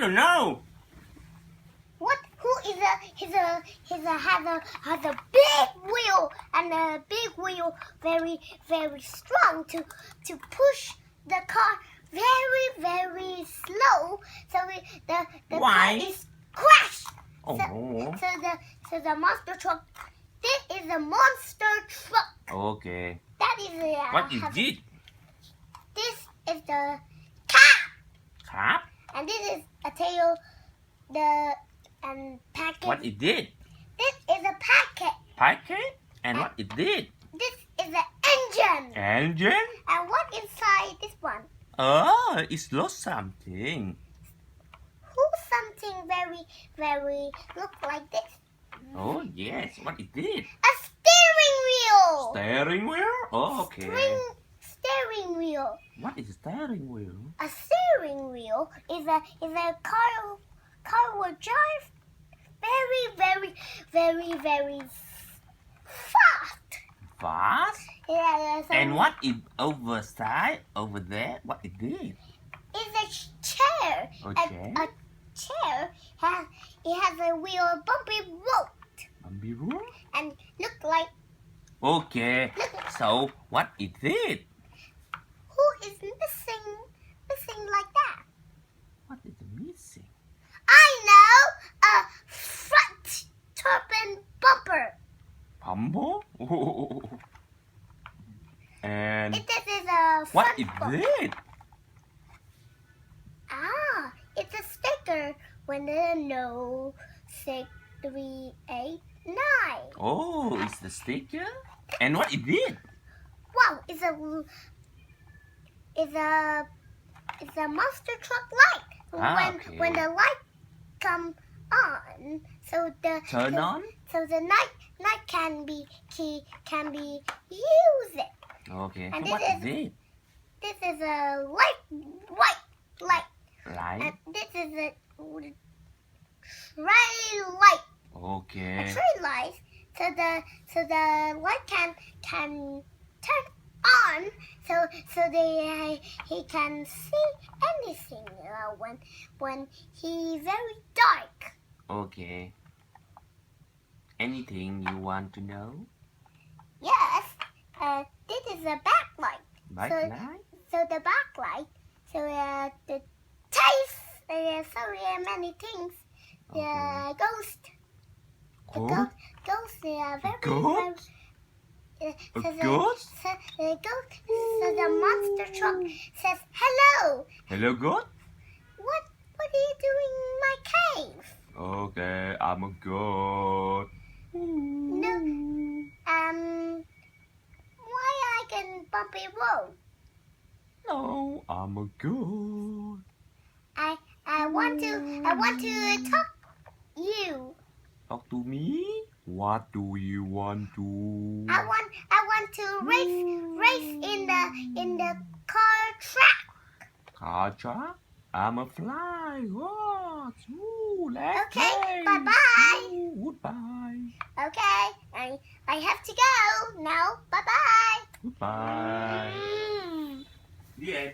don't know. What? Who is has a big wheel, and a big wheel very strong to push the car very slow, so the Why? car is crashed. Oh. So the monster truck. This is a monster truck. Okay. That is What is it? This is the car, Cap? and this is a tail. And packet. What is it? This is a packet. Packet? And what is it? This is an engine. Engine? And what inside this one? Oh, it's lost something. Who something very look like this? Oh, yes. What is it? A steering wheel. Steering wheel? Oh, okay. Steering wheel. What is a steering wheel? A steering wheel is a car will drive very fast. Fast? Yeah, And what is over there? What is it? It's a chair. A chair? A chair has a wheel, a bumpy road. Bumpy road? And look like. Okay. So what is it? Who is missing like that? What is missing? I know, a front turbine bumper. Bumper? And This is a front what is bumper. it? It's a sticker when the no 6 3 8 9. Oh, it's the sticker. And what is it? Wow, it's a monster truck light. Okay. When the light come on, so Turn on? So the night can be used. Okay. And So what is it? This is a white light. Light. And this is a tray light. Okay. A tray light. So the light can turn on. So he can see anything when he's very dark. Okay. Anything you want to know? Yes. This is a backlight. Backlight? So the backlight. So the taste. So many things. Okay. Ghost. Ghost? Ghost. Very. Ghost? So A ghost? The ghost. So the monster truck says hello. Hello, ghost? What are you doing in my cave? Okay, I'm a ghost. No. Why I can bumpy road? No, I'm a ghost. I want to talk you. Talk to me? What do you want to? I want to race in the car track. Car track? I'm a fly horse. Ooh, let's Okay, play. bye-bye. Ooh, goodbye. Okay, I have to go now. Bye bye. Goodbye. The end.